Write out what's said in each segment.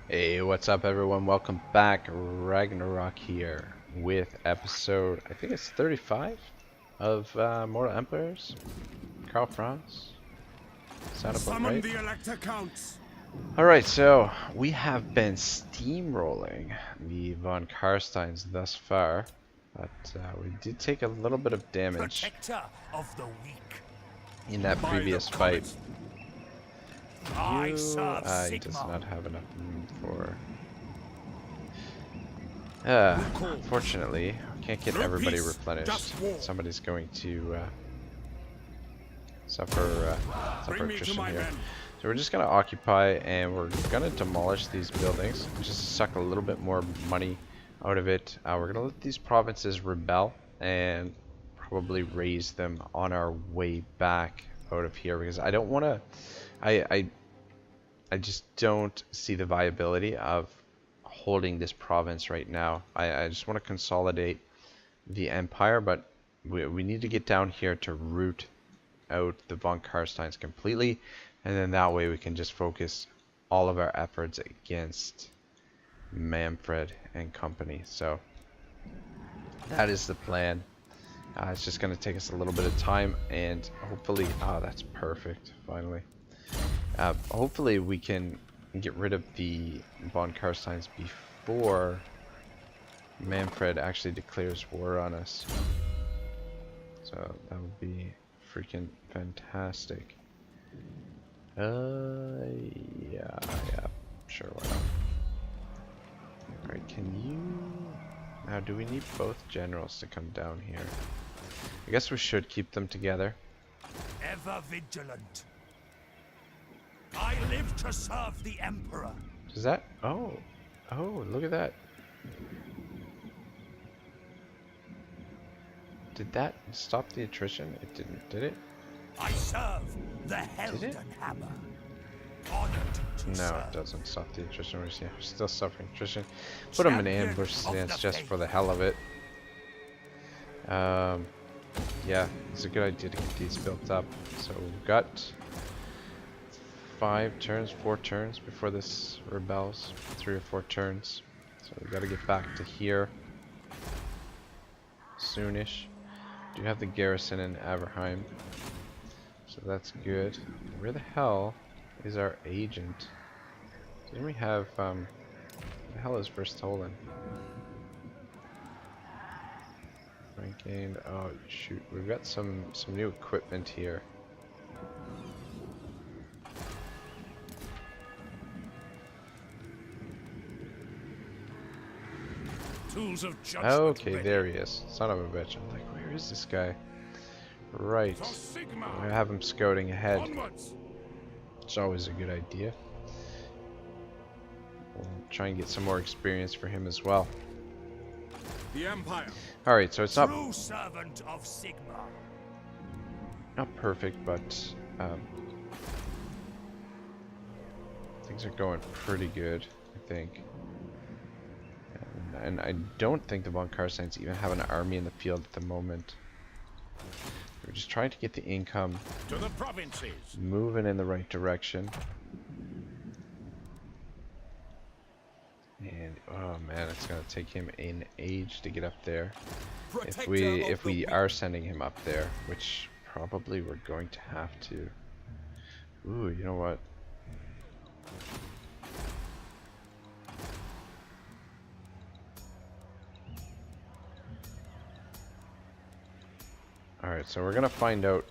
Hey, what's up everyone? Welcome back. Ragnarok here with episode, I think it's 35 of Mortal Emperors. Karl Franz. Sound about Summon right? the Elector Counts. Alright, so we have been steamrolling the von Karsteins thus far, but we did take a little bit of damage Protector of the weak. in that By previous the fight. comet. I serve He does Sigma. not have enough room for... Unfortunately, I can't get No everybody peace, replenished. just war. Somebody's going to suffer Bring me to attrition my here. men. So we're just going to occupy and we're going to demolish these buildings. Just suck a little bit more money out of it. We're going to let these provinces rebel and probably raise them on our way back out of here, because I don't want to... I just don't see the viability of holding this province right now. I just want to consolidate the empire, but we need to get down here to root out the von Karsteins completely, and then that way we can just focus all of our efforts against Manfred and company. So that is the plan. It's just going to take us a little bit of time, and hopefully, that's perfect, finally. Hopefully we can get rid of the von Karsteins before Manfred actually declares war on us. So that would be freaking fantastic. Yeah, sure, why not. Alright, can you... Now, do we need both generals to come down here? I guess we should keep them together. Ever vigilant. I live to serve the Emperor. Does that... Oh, look at that. Did that stop the attrition? It didn't, did it? I serve the Helden Hammer. Honored to No, serve. it doesn't stop the attrition. We're still suffering attrition. Put them in Champion ambush of stance the just faith. for the hell of it. Yeah, it's a good idea to get these built up. So we've got 4 turns before this rebels. 3 or 4 turns. So we've got to get back to here soonish. Do have the garrison in Averheim, so that's good. Where the hell is our agent? Didn't we have where the hell is Verstolen? Rank gained. Oh shoot, we've got some new equipment here. Tools of judgment. Okay, ready. there he is. Son of a bitch. I'm like, where is this guy? Right. For Sigma. I have him scouting ahead. Onwards. It's always a good idea. We'll try and get some more experience for him as well. The Empire. Alright, so it's not True servant of Sigma. perfect, but things are going pretty good, I think. And I don't think the von Karsteins even have an army in the field at the moment. We're just trying to get the income To the provinces. moving in the right direction. And oh man, it's gonna take him an age to get up there. If we are sending him up there, which probably we're going to have to. Ooh, you know what? Alright, so we're gonna find out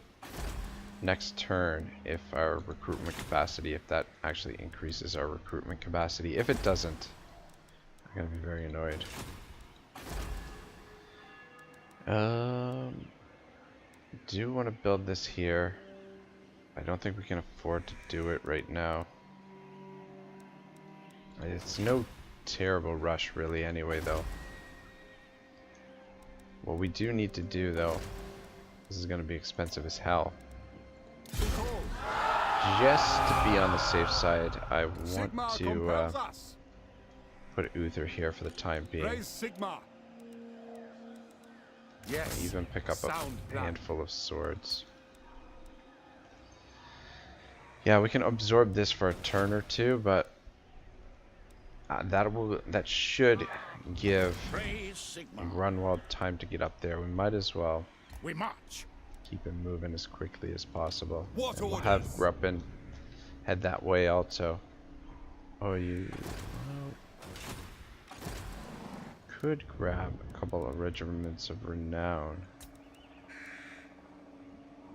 next turn if our recruitment capacity, if that actually increases our recruitment capacity. If it doesn't, I'm gonna be very annoyed. Do want to build this here. I don't think we can afford to do it right now. It's no terrible rush really anyway though. What we do need to do though, this is going to be expensive as hell. Just to be on the safe side, I want to put Uther here for the time being. Raise Sigma. Yes. Even pick up Sound a plan. handful of swords. Yeah, we can absorb this for a turn or two, but That should give Praise Sigma. Grunwald time to get up there. We might as well We march. keep him moving as quickly as possible. What And we'll have orders? Gruppen head that way also. Oh, you could grab a couple of regiments of renown.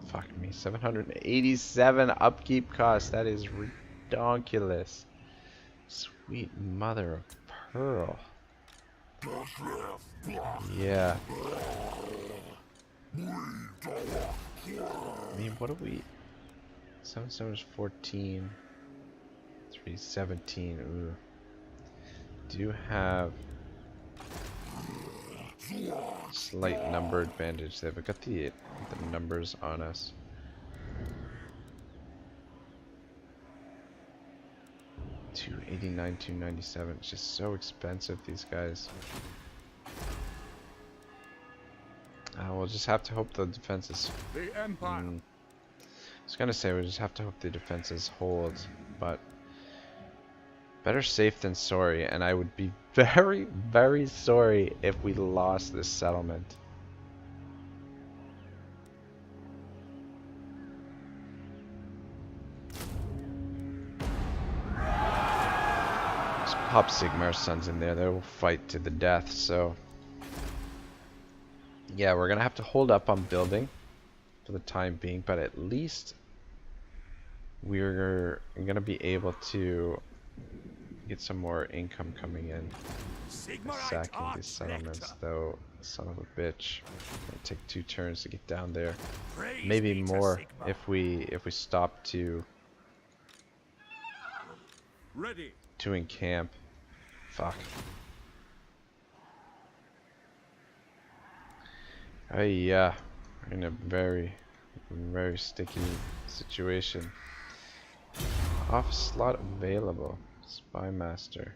Fuck me, 787 upkeep cost. That is ridiculous. Sweet mother of pearl. Yeah. I mean, what do we... 7 is 14. 3 is 17. Ooh. Do have slight number advantage there. We've got the numbers on us. $289, $297. It's just so expensive, these guys. We'll just have to hope the defenses. The Empire. I was gonna say we just have to hope the defenses hold, but better safe than sorry. And I would be very, very sorry if we lost this settlement. Pop Sigmar's sons in there, they will fight to the death, so yeah, we're gonna have to hold up on building for the time being, but at least we're gonna be able to get some more income coming in. Sacking these settlements though, son of a bitch. It'll take 2 turns to get down there. Maybe more if we stop to Ready. encamp. Fuck. Oh yeah, we're in a very, very sticky situation. Off slot available. Spy Master.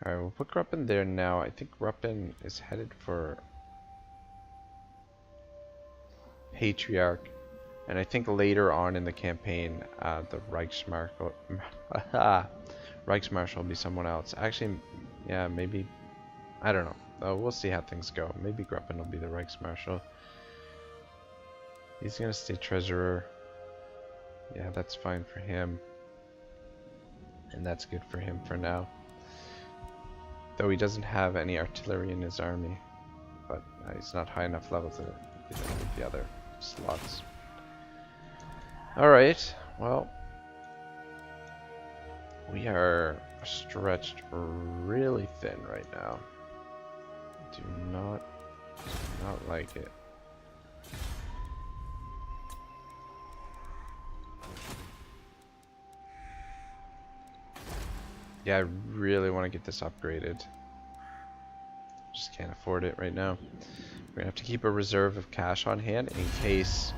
Alright, we'll put Gruppen there now. I think Gruppen is headed for Patriarch. And I think later on in the campaign, the Reichsmarschall will be someone else. Actually, yeah, maybe, I don't know. We'll see how things go. Maybe Gruppen will be the Reichsmarschall. He's gonna stay treasurer. Yeah, that's fine for him. And that's good for him for now. Though he doesn't have any artillery in his army. But he's not high enough level to get any of the other slots. Alright, well, we are stretched really thin right now. Do not like it. Yeah, I really want to get this upgraded. Just can't afford it right now. We're gonna have to keep a reserve of cash on hand in case...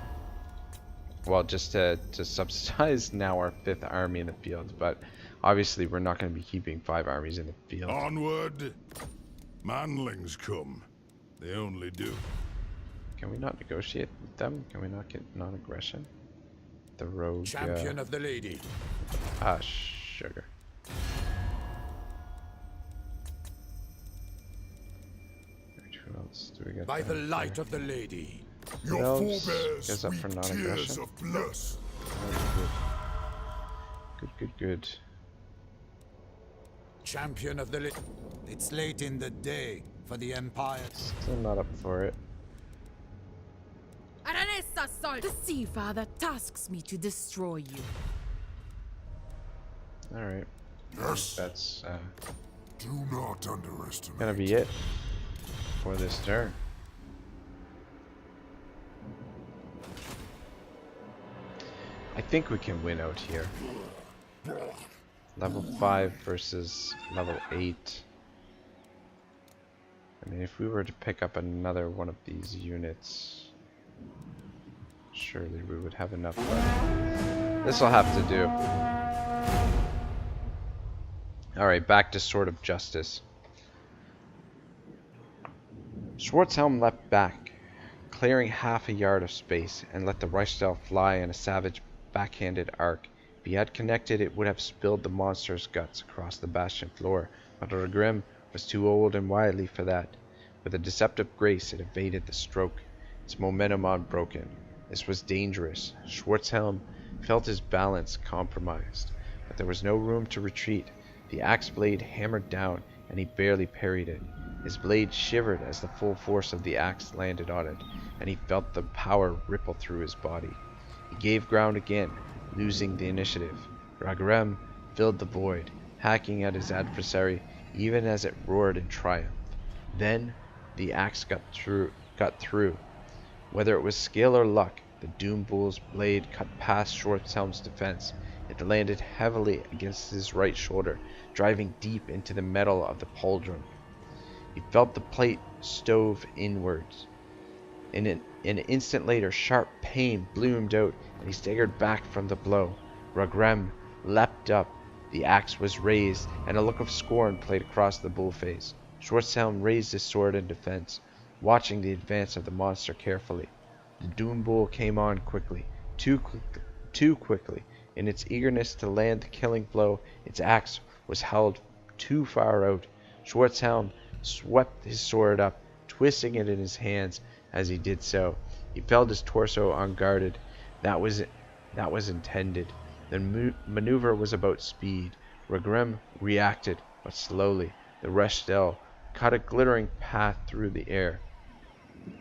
Well, just to subsidize now our 5th army in the field, but obviously we're not going to be keeping 5 armies in the field. Onward. Manlings come. They only do. Can we not negotiate with them? Can we not get non-aggression? The rogue... Champion of the lady. Sugar. Who else do we get? By the light of the lady. Your else forebears goes up for weep non-aggression? tears of blood. Good. Champion of the lady. It's late in the day for the Empire. Still not up for it. The Sea Father tasks me to destroy you. Alright. Yes. That's Do not underestimate. gonna be it for this turn. I think we can win out here. Level 5 versus level 8. I mean, if we were to pick up another one of these units, surely we would have enough left. This will have to do. Alright, back to Sword of Justice. Schwarzhelm leapt back, clearing half a yard of space, and let the Reichsdale fly in a savage backhanded arc If he had connected, it would have spilled the monster's guts across the bastion floor, but Ragrim was too old and wily for that. With a deceptive grace, it evaded the stroke, its momentum unbroken. This was dangerous. Schwarzhelm felt his balance compromised, but there was no room to retreat. The axe blade hammered down, and he barely parried it. His blade shivered as the full force of the axe landed on it, and he felt the power ripple through his body. He gave ground again, losing the initiative. Ragrim filled the void, hacking at his adversary even as it roared in triumph. Then the axe got through. Whether it was skill or luck, the Doom Bull's blade cut past Schwarzhelm's defense. It landed heavily against his right shoulder, driving deep into the metal of the pauldron. He felt the plate stove inwards. In an instant later, sharp pain bloomed out, and he staggered back from the blow. Ragrim leapt up. The axe was raised, and a look of scorn played across the bull face. Schwarzhelm raised his sword in defense, watching the advance of the monster carefully. The Doom Bull came on quickly, too quickly. In its eagerness to land the killing blow, its axe was held too far out. Schwarzhelm swept his sword up, twisting it in his hands. As he did so, he felt his torso unguarded. That was intended. The maneuver was about speed. Ragrim reacted, but slowly. The Reshtel cut a glittering path through the air.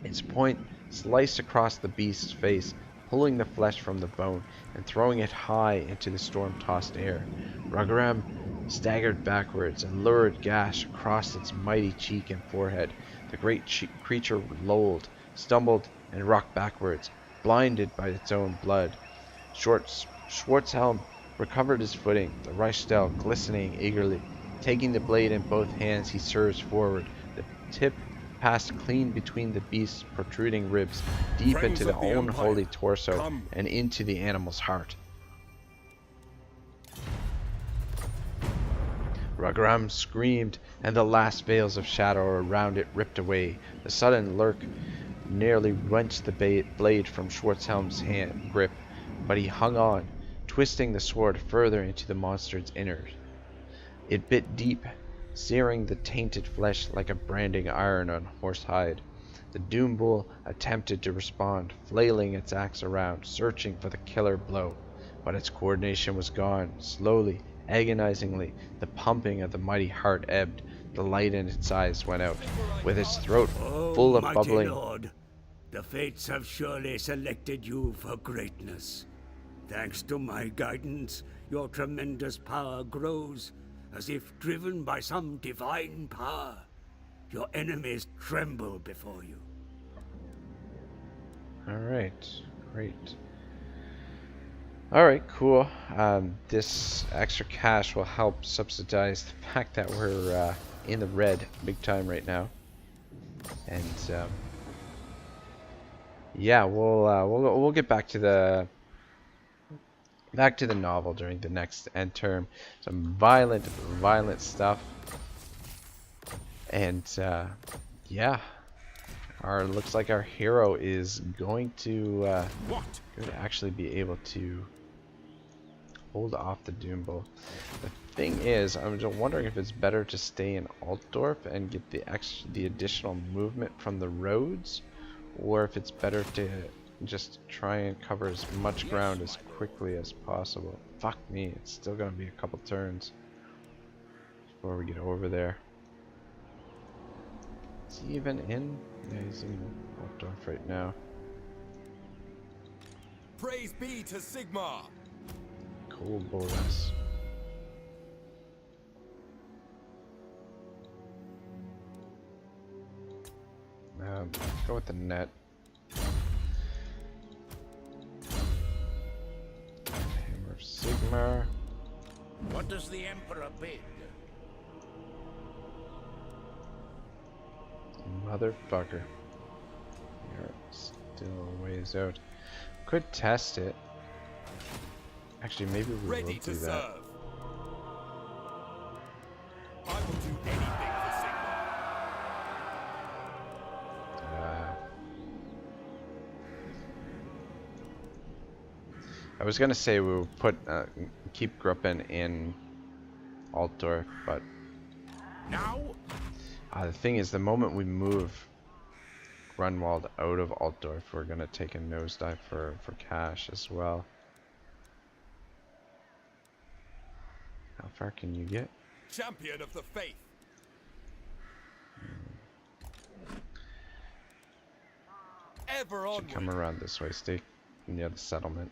Its point sliced across the beast's face, pulling the flesh from the bone and throwing it high into the storm-tossed air. Ragrim staggered backwards, a lurid gash across its mighty cheek and forehead. The great creature lolled, stumbled, and rocked backwards, blinded by its own blood. Schwarzhelm recovered his footing, the Reshtel glistening eagerly. Taking the blade in both hands, he surged forward. The tip passed clean between the beast's protruding ribs, deep into the unholy torso, and into the animal's heart. Ragrim screamed, and the last veils of shadow around it ripped away. The sudden lurk nearly wrenched the blade from Schwarzhelm's hand grip, but he hung on, twisting the sword further into the monster's innards. It bit deep, searing the tainted flesh like a branding iron on horsehide. The Doom Bull attempted to respond, flailing its axe around, searching for the killer blow, but its coordination was gone. Slowly, agonizingly, the pumping of the mighty heart ebbed. The light in its eyes went out. With its throat full of bubbling... Lord, the fates have surely selected you for greatness. Thanks to my guidance, your tremendous power grows, as if driven by some divine power. Your enemies tremble before you. Alright, great. Alright, cool. This extra cash will help subsidize the fact that we're in the red big time right now. And yeah, we'll get back to the novel during the next end term. Some violent stuff. And yeah, looks like our hero is going to actually be able to hold off the Doom Bull. The thing is, I'm just wondering if it's better to stay in Altdorf and get the additional movement from the roads, or if it's better to just try and cover as much ground as quickly as possible. Fuck me, it's still gonna be a couple turns before we get over there. Is he even in? Yeah, he's in Altdorf right now. Praise be to Sigmar! Cool Boris. Let's go with the net. Hammer of Sigmar. What does the Emperor bid? Motherfucker. You're still a ways out. Could test it. Actually, maybe we will Ready do to that. serve. I will do anything for Sigmar. was gonna say we would put keep Gruppen in Altdorf, but Now, the thing is, the moment we move Grunwald out of Altdorf, we're gonna take a nosedive for cash as well. How far can you get? champion of the faith. Ever Should come onward. around this way. Stay near the settlement.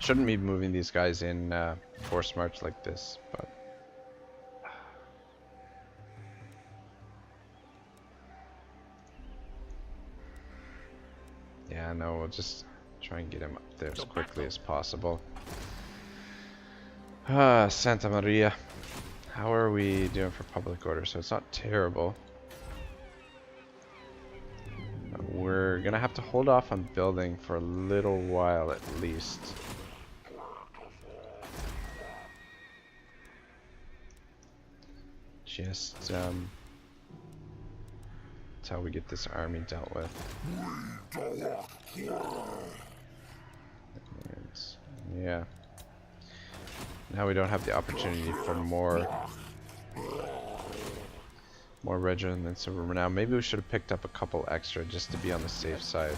Shouldn't be moving these guys in force march like this, but yeah, no, we'll just try and get him up there as quickly as possible. Santa Maria. How are we doing for public order? So it's not terrible. We're gonna have to hold off on building for a little while at least. Just that's how we get this army dealt with. And, yeah. Now we don't have the opportunity for more regiments of renown. Maybe we should have picked up a couple extra just to be on the safe side.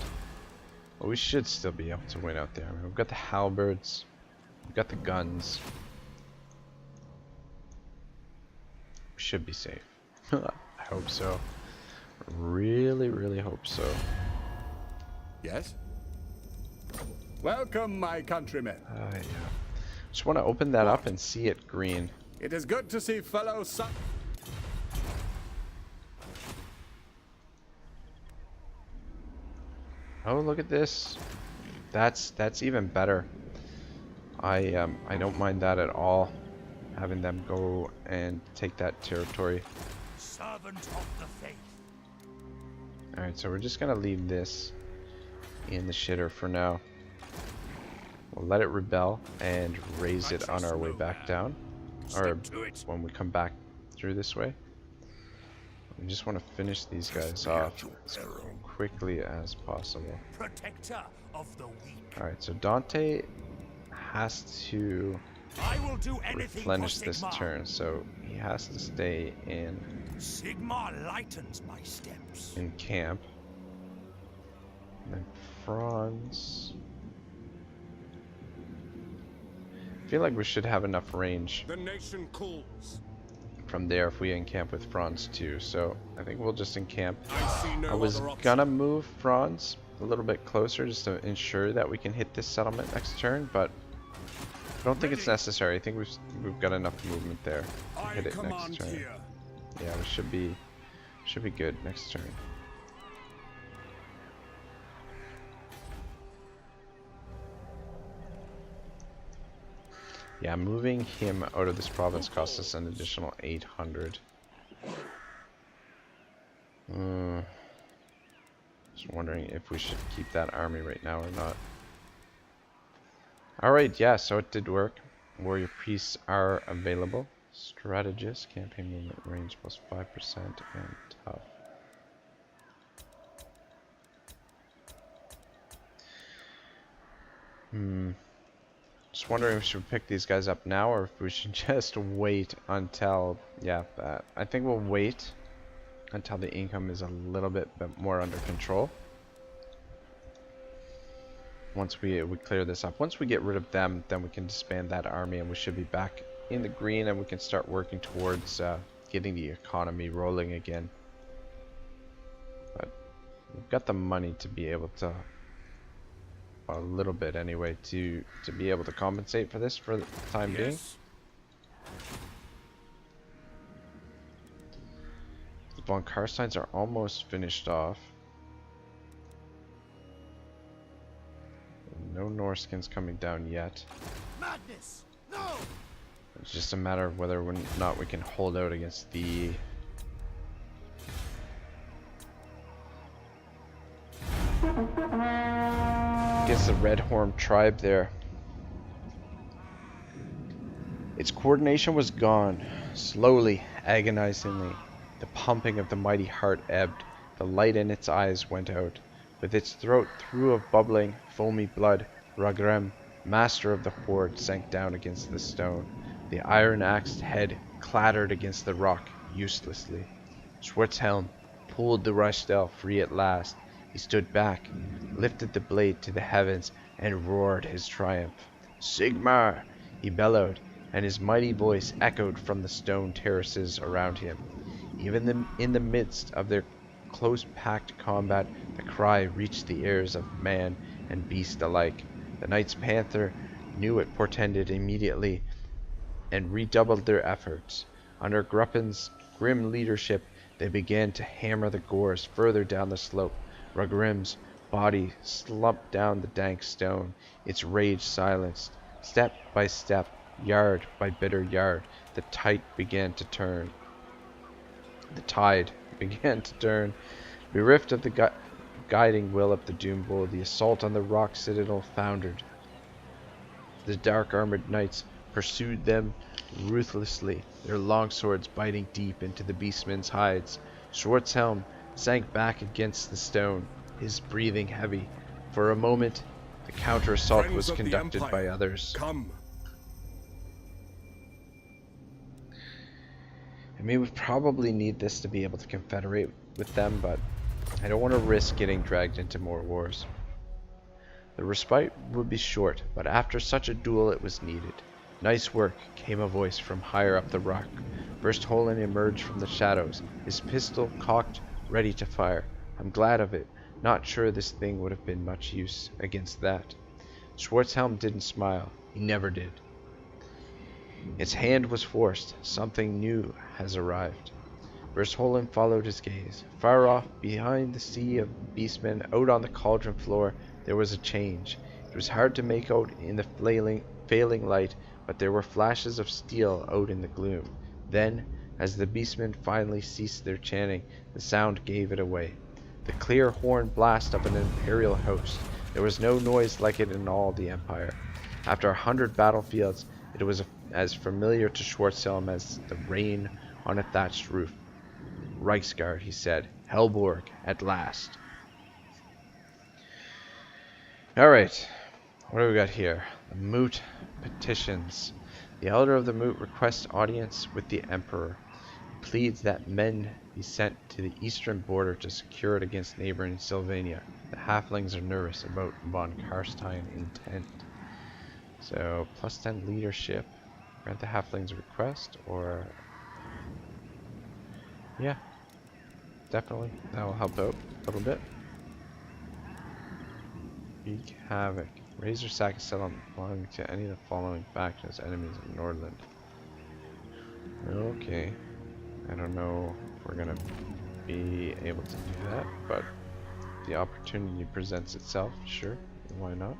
But we should still be able to win out there. I mean, we've got the halberds, we've got the guns. We should be safe. I hope so. Really, really hope so. Yes? Welcome, my countrymen. Yeah. Just want to open that up and see it green. It is good to see fellow son. Oh, look at this. That's even better. I don't mind that at all. Having them go and take that territory. Servant of the faith. Alright, so we're just gonna leave this in the shitter for now. We'll let it rebel and raise it on our way back down. Or when we come back through this way. We just want to finish these guys off as quickly as possible. Protector of the weak. Alright, so Dante has to I will do anything replenish for this Sigmar. turn, so he has to stay in Sigmar lightens my steps. camp. And then Franz. I feel like we should have enough range The nation calls. from there if we encamp with Franz too, so I think we'll just encamp. I see no I was other option. gonna move Franz a little bit closer just to ensure that we can hit this settlement next turn, but I don't think it's necessary. I think we've got enough movement there to hit it next turn. Here. Yeah, we should be good next turn. Yeah, moving him out of this province costs us an additional 800. Just wondering if we should keep that army right now or not. Alright, yeah, so it did work. Warrior priests are available. Strategist, campaign movement range plus 5% and tough. Just wondering if we should pick these guys up now or if we should just wait until, yeah, I think we'll wait until the income is a little bit more under control. Once we clear this up. Once we get rid of them, then we can disband that army and we should be back in the green and we can start working towards getting the economy rolling again. But we've got the money to be able to, a little bit anyway, to be able to compensate for this for the time being. The von Karsteins are almost finished off. No Norskins coming down yet. Madness! No! It's just a matter of whether or not we can hold out against the Red Horn tribe there. Its coordination was gone. Slowly, agonizingly, the pumping of the mighty heart ebbed. The light in its eyes went out. With its throat through of bubbling, foamy blood, Ragrem, master of the horde, sank down against the stone. The iron-axed head clattered against the rock uselessly. Schwarzhelm pulled the Reichsdale free at last. He stood back, lifted the blade to the heavens, and roared his triumph. Sigmar! He bellowed, and his mighty voice echoed from the stone terraces around him. Even in the midst of their close-packed combat, the cry reached the ears of man and beast alike. The Knights Panther knew it portended immediately and redoubled their efforts. Under Gruppen's grim leadership, they began to hammer the gores further down the slope. Ragrim's body slumped down the dank stone, its rage silenced. Step by step, yard by bitter yard, the tide began to turn. Bereft of the guiding will of the Doom Bull, the assault on the rock citadel foundered. The dark-armored knights pursued them ruthlessly, their long swords biting deep into the beastmen's hides. Schwarzhelm sank back against the stone, his breathing heavy. For a moment, the counter-assault was conducted by others. Come. I mean, we probably need this to be able to confederate with them, but I don't want to risk getting dragged into more wars. The respite would be short, but after such a duel it was needed. Nice work, came a voice from higher up the rock. Verstholen emerged from the shadows, his pistol cocked, ready to fire. I'm glad of it. Not sure this thing would have been much use against that. Schwarzhelm didn't smile. He never did. Its hand was forced. Something new has arrived. Verstholen followed his gaze. Far off, behind the sea of beastmen, out on the cauldron floor, there was a change. It was hard to make out in the failing light, but there were flashes of steel out in the gloom. Then, as the beastmen finally ceased their chanting, the sound gave it away. The clear horn blast of an imperial host. There was no noise like it in all the Empire. After 100 battlefields, it was as familiar to Schwarzhelm as the rain on a thatched roof. Reichsguard, he said. Hellborg, at last. Alright, what do we got here? The Moot petitions. The elder of the Moot requests audience with the Emperor. He pleads that men be sent to the eastern border to secure it against neighboring Sylvania. The halflings are nervous about von Karstein intent. So, plus 10 leadership. Grant the halflings a request, or... yeah, definitely. That will help out a little bit. Wreak havoc. Raise your sack and settle belonging to any of the following factions, enemies of Nordland. Okay. I don't know if we're gonna be able to do that, but the opportunity presents itself, sure. Why not?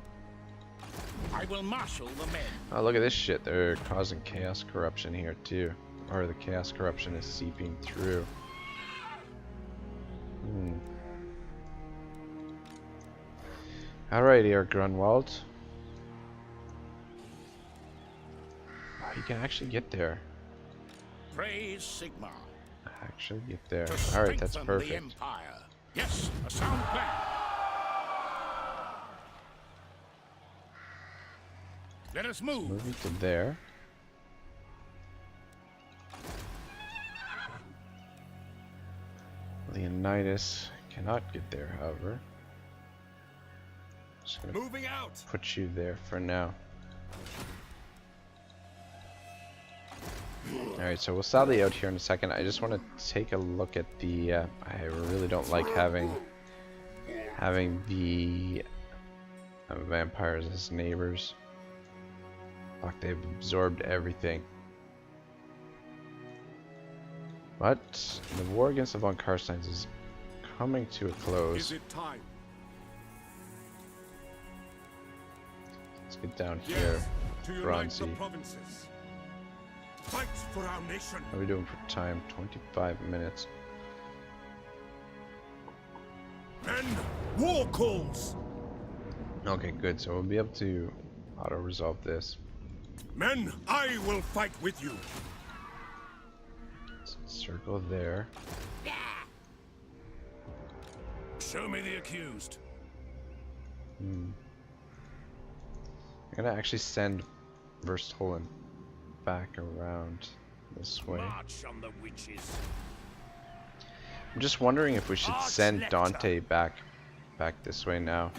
I will marshal the men. Oh, look at this shit. They're causing chaos corruption here too. Or the chaos corruption is seeping through. Alrighty, our Grunwald. Oh, you can actually get there. Praise Sigmar. Actually get there. To Alright, that's strengthen the perfect. Empire. Yes, a sound plan. Let us move. Moving to there. Leonidas cannot get there, however. Just gonna Moving out. put you there for now. Alright, so we'll sally out here in a second. I just want to take a look at the... I really don't like having the vampires as neighbors. Fuck, they've absorbed everything. But the war against the von Karsteins is coming to a close. Is it time? Let's get down here. Yes, to unite the Bronzy. provinces. Fight for our nation. How are we doing for time? 25 minutes. Men, war calls. Okay, good. So we'll be able to auto-resolve this. Men, I will fight with you. Let's circle there. Show me the accused. I'm gonna actually send Verstolen back around this way. March on the witches. I'm just wondering if we should Arch send Lecter. Dante back this way now.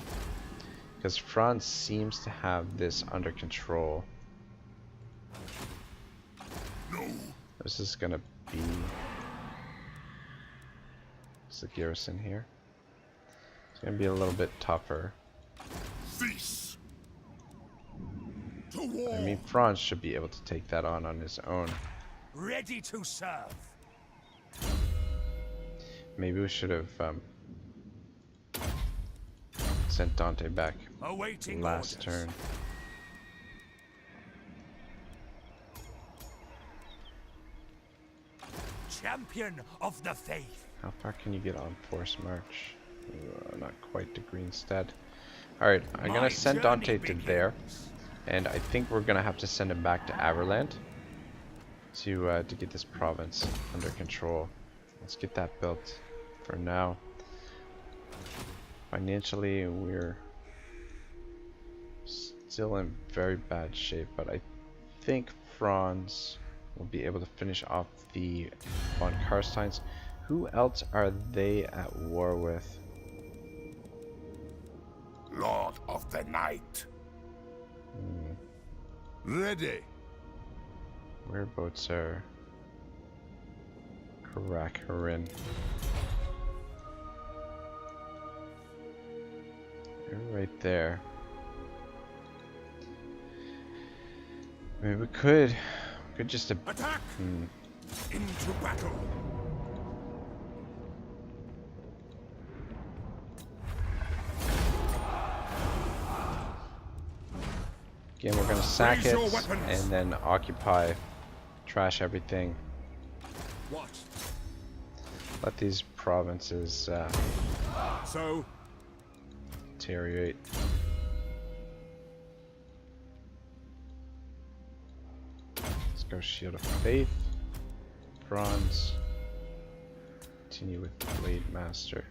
Because Franz seems to have this under control. No. This is gonna be... It's the garrison here. It's gonna be a little bit tougher. Cease. To war. I mean, Franz should be able to take that on his own. Ready to serve. Maybe we should have sent Dante back Awaiting last orders. turn. Champion of the faith. How far can you get on force march? Not quite to Greenstead. Alright, I'm My gonna send Dante journey to there. begins. And I think we're gonna have to send him back to Averland to get this province under control. Let's get that built for now. Financially, we're still in very bad shape, but I think Franz will be able to finish off the von Karsteins. Who else are they at war with? Lord of the Night. Ready. Whereabouts are Karakharin? They're right there. I mean, we could just Attack! Into battle. again, we're gonna sack Raise it your weapons. and then occupy, trash everything. What? Let these provinces So, deteriorate. Let's go Shield of Faith, Bronze. Continue with Blade Master.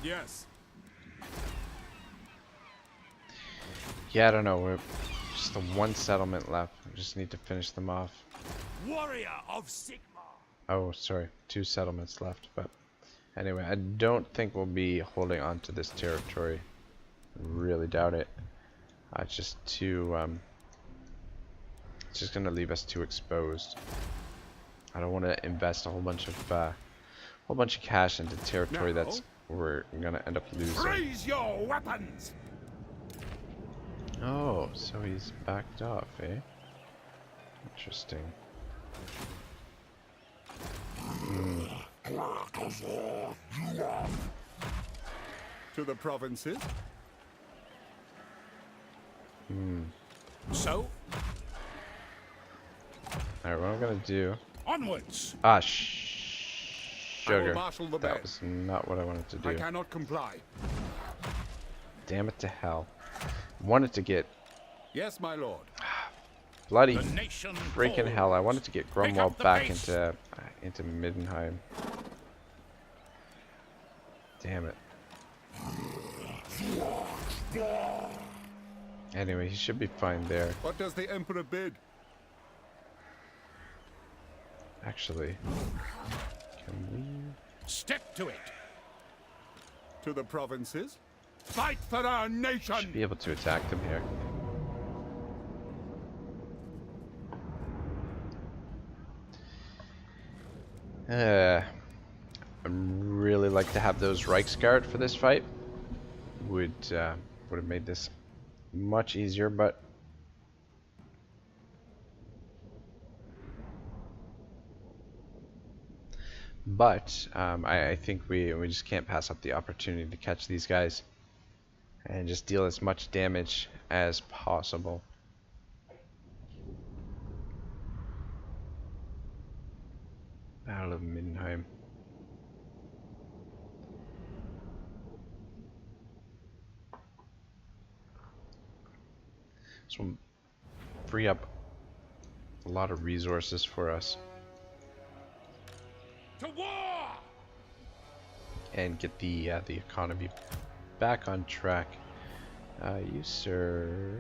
yes. Yeah, I don't know. We're just the one settlement left. We just need to finish them off. Warrior of Sigmar. Oh, sorry, 2 settlements left. But anyway, I don't think we'll be holding on to this territory. Really doubt it. It's just too. It's just gonna leave us too exposed. I don't want to invest a whole bunch of cash into territory No. that's we're gonna end up losing. Raise your weapons. Oh, so he's backed off, eh? Interesting. To the provinces. So, Alright, what I'm gonna do. onwards. Ah, I will sugar. marshal the That band. was not what I wanted to I do. cannot comply. Damn it to hell. Wanted to get Yes, my lord. bloody The nation freaking falls. hell. I wanted to get Pick Grumwald up the back pace. into Middenheim. Damn it. Anyway, he should be fine there. What does the Emperor bid? Actually, can Step to it. To the provinces. Fight for our we nation. should be able to attack them here? I'd really like to have those Reichsguard for this fight. Would have made this much easier, but I think we just can't pass up the opportunity to catch these guys and just deal as much damage as possible. Battle of Middenheim. This will free up a lot of resources for us. To war! And get the economy back on track. You, sir,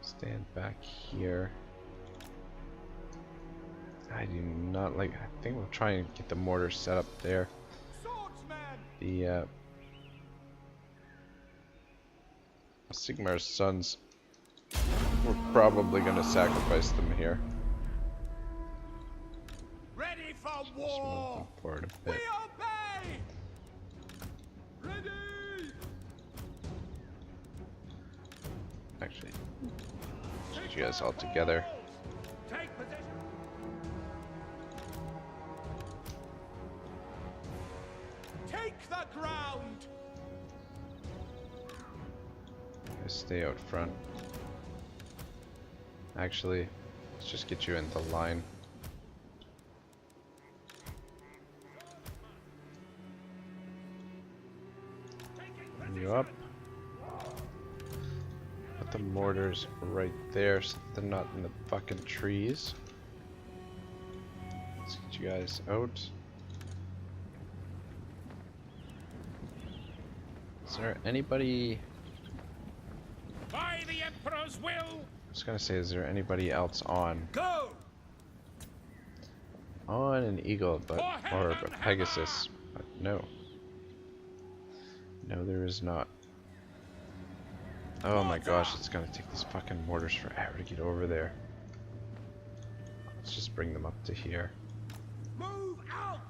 stand back here. I do not like. I think we'll try and get the mortar set up there. The Sigmar's sons. We're probably gonna sacrifice them here. Ready for Just move them war! forward a bit. obey! Ready! Actually, get you guys all together. Take position! Take the ground! Guys stay out front. Actually, let's just get you into line. Bring you up. Put the mortars right there so they're not in the fucking trees. Let's get you guys out. Is there anybody... By the Emperor's will! I was gonna say, is there anybody else on? Go! On an eagle, but... or a Pegasus. But no. No, there is not. Oh my gosh, it's gonna take these fucking mortars forever to get over there. Let's just bring them up to here. Move out!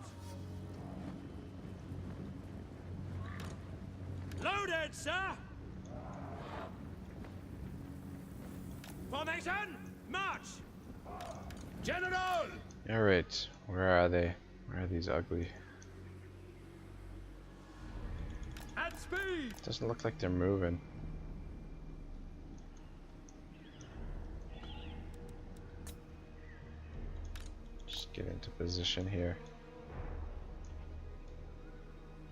Loaded, sir! Formation, march! General! Alright, where are they? Where are these ugly? At speed! Doesn't look like they're moving. Just get into position here.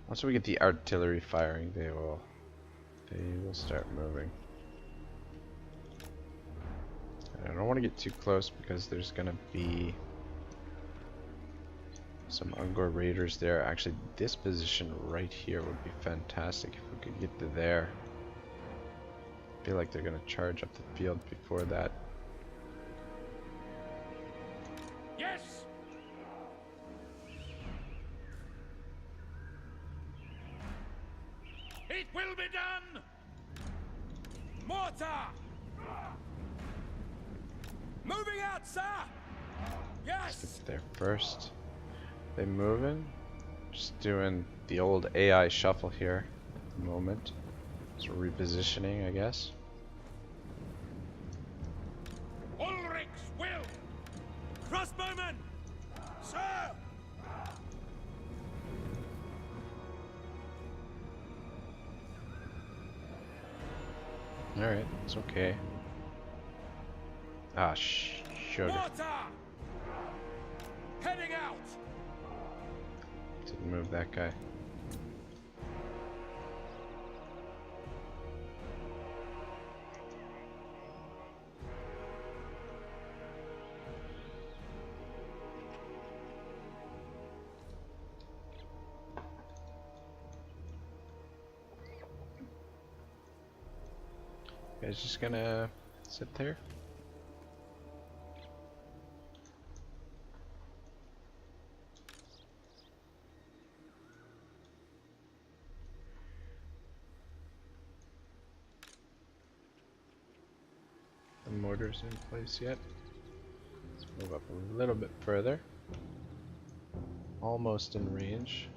Once we get the artillery firing, they will start moving. I don't want to get too close because there's gonna be some Ungor raiders there. Actually, this position right here would be fantastic if we could get to there. I feel like they're gonna charge up the field before that. Yes! It will be done! Mortar! Moving out, sir! Yes! Get there first. They moving? Just doing the old AI shuffle here at the moment. So repositioning, I guess. Ulrich's will! Crossbowmen! Sir! Alright, it's okay. Ah, sugar. Mortar! Heading out! Didn't move that guy. You guys just gonna sit there? The mortar's in place yet. Let's move up a little bit further. Almost in range.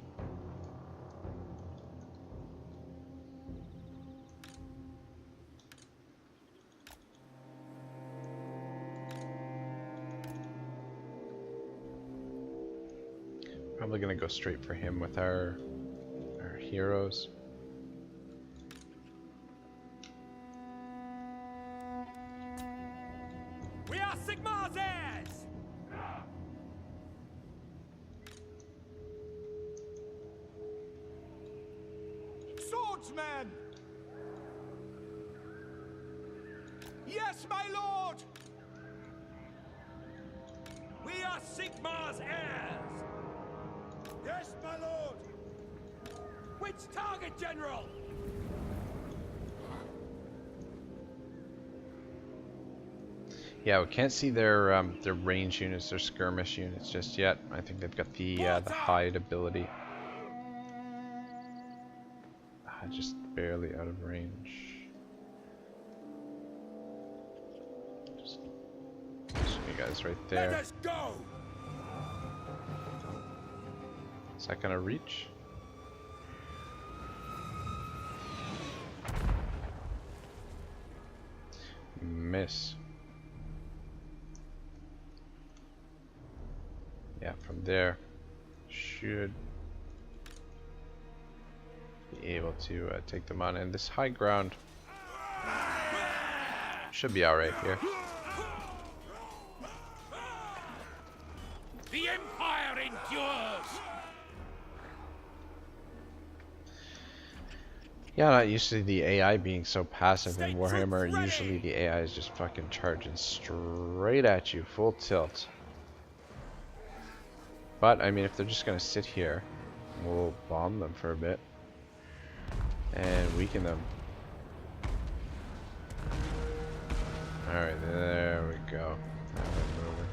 Probably gonna go straight for him with our heroes. We are Sigmar's heirs! Swordsmen! Yes, my lord! We are Sigmar's heirs! Yes, my lord! Which target, General? Yeah, we can't see their range units, their skirmish units just yet. I think they've got the hide ability. Just barely out of range. Just you guys right there. Let us go! Is that gonna reach? Miss. Yeah, from there should be able to take them on, and this high ground should be alright here. The Empire endures! Yeah, not used to the AI being so passive in Warhammer. Usually the AI is just fucking charging straight at you, full tilt. But, I mean, if they're just gonna sit here, we'll bomb them for a bit. And weaken them. Alright, there we go. Now we're moving.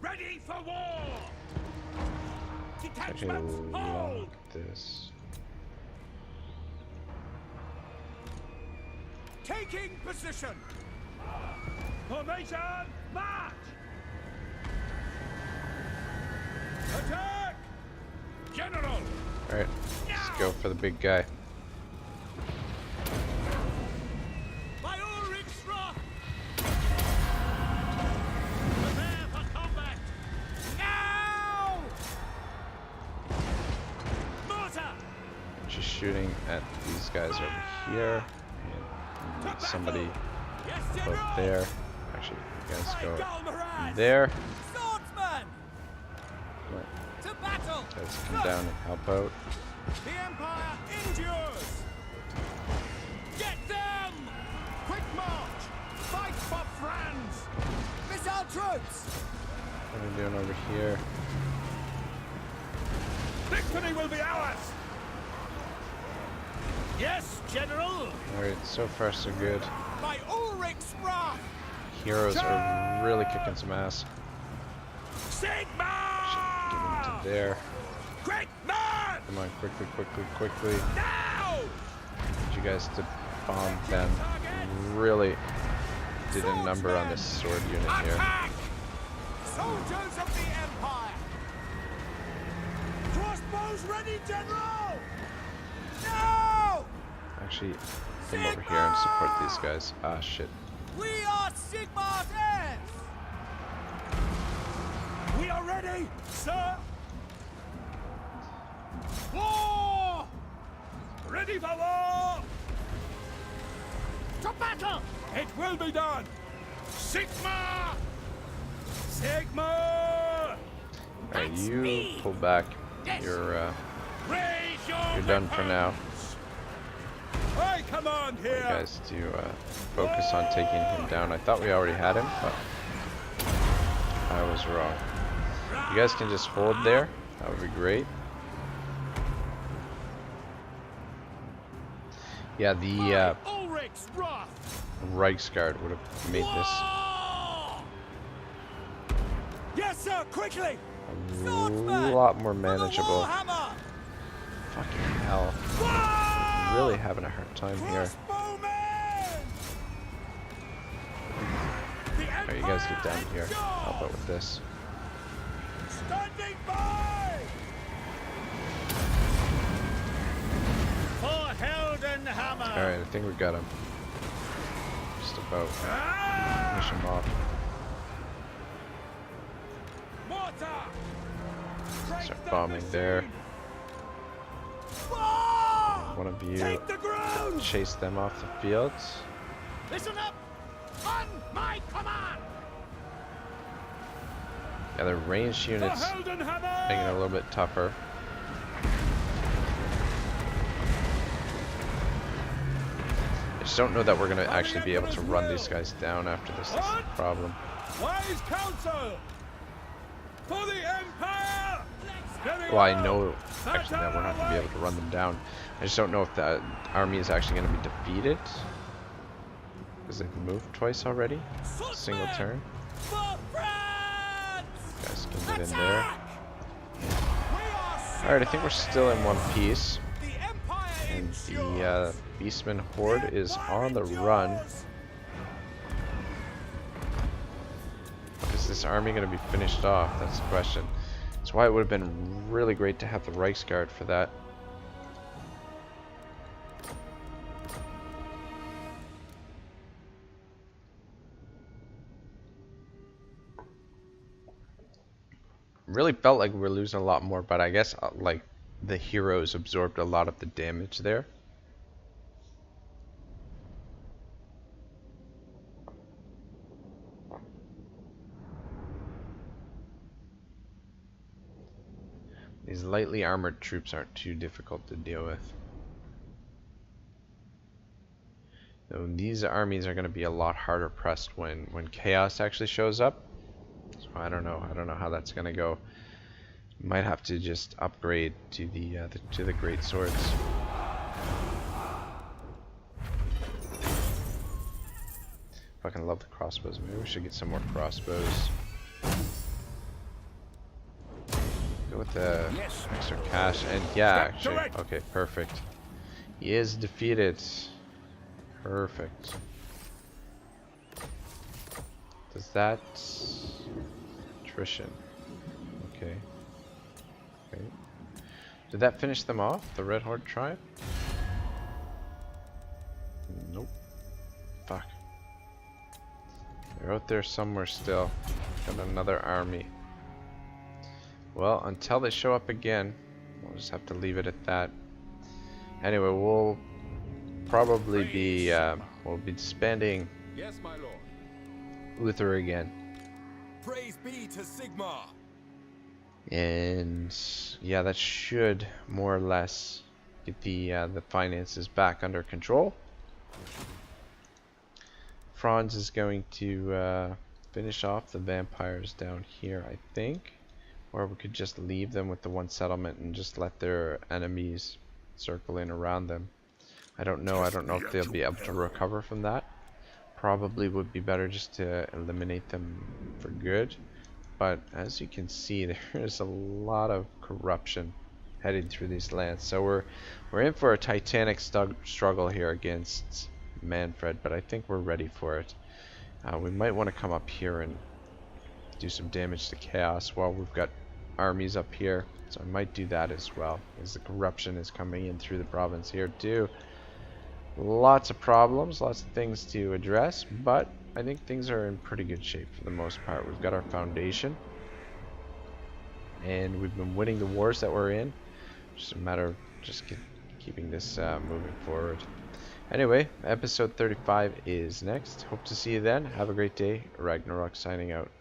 Ready for war! Actually, Detachments, hold! lock this. Taking position! Formation, march! Attack! General! Alright, let's go for the big guy. By Ulrich's wrath! Prepare for combat! Now! Mortar! Just shooting at these guys over here. And we need somebody Yes, both General! there. Actually, you guys By go Galmarad! there. Swordsman! Let To battle! guys come down and help out. The Empire endures! Get them! Quick march! Fight for Franz! Missile troops! What are we doing over here? Victory will be ours! Yes, General! Alright, so far so good. By Ulrich's wrath! Heroes are really kicking some ass. Sigma! Should get into there. Quick march! Come on, quickly, quickly, quickly. Now! Need you guys to bomb them. Really did a number on this sword unit here. Attack! Soldiers of the Empire! Crossbows ready, General! No! Actually, come over here and support these guys. Ah, shit. We are Sigmar's heirs! We are ready, sir! War! Ready for war! To battle! It will be done! Sigmar! Sigmar! Alright, you pull back. You're Raise your you're done for now. I command You here! guys to focus on taking him down. I thought we already had him, but I was wrong. You guys can just hold there. That would be great. Yeah, the Ulrich's wrath! Reichsguard would have made this Yes, sir, quickly! a lot more manageable. Warhammer! Fucking hell. Really having a hard time here. Alright, you guys get down here. Help out with this. Standing by! For Heldenhammer! Alright, I think we got him. Just about finish him off. Mortar! Start bombing there. One of you Take the ground! chase them off the field. Listen up! On my command! Yeah, the ranged units For Heldenhammer! making it a little bit tougher. Just don't know that we're going to actually be able to run these guys down after this. That's the problem. Wise counsel! For the Empire! Well, I know actually that we're not going to be able to run them down. I just don't know if that army is actually going to be defeated. Because they've moved twice already. Single turn. Guys can get in there. Alright, I think we're still in one piece. And the Beastman Horde is on the run. Is this army going to be finished off? That's the question. That's why it would have been really great to have the Reichsguard for that. Really felt like we were losing a lot more, but I guess like the heroes absorbed a lot of the damage there. These lightly armored troops aren't too difficult to deal with. Though these armies are going to be a lot harder pressed when chaos actually shows up. So I don't know how that's going to go. Might have to just upgrade to the great swords. Fucking love the crossbows. Maybe we should get some more crossbows. Go with the extra cash, and yeah, actually, okay, perfect. He is defeated. Perfect. Does that attrition? Okay. Okay. Did that finish them off? The Red Horde tribe? Nope. Fuck. They're out there somewhere still. Got another army. Well, until they show up again, we'll just have to leave it at that. Anyway, we'll probably be disbanding Yes, my lord. Uther again. Praise be to Sigmar! And yeah, that should more or less get the finances back under control. Franz is going to finish off the vampires down here, I think. Or we could just leave them with the one settlement and just let their enemies circle in around them. I don't know if they'll be able to recover from that. Probably would be better just to eliminate them for good. But as you can see, there is a lot of corruption heading through these lands. So we're in for a titanic struggle here against Manfred, but I think we're ready for it. We might want to come up here and do some damage to chaos while we've got armies up here. So I might do that as well, as the corruption is coming in through the province here too. Lots of problems, lots of things to address, but I think things are in pretty good shape for the most part. We've got our foundation, and we've been winning the wars that we're in. Just a matter of just keeping this moving forward. Anyway, episode 35 is next. Hope to see you then. Have a great day. Ragnarok signing out.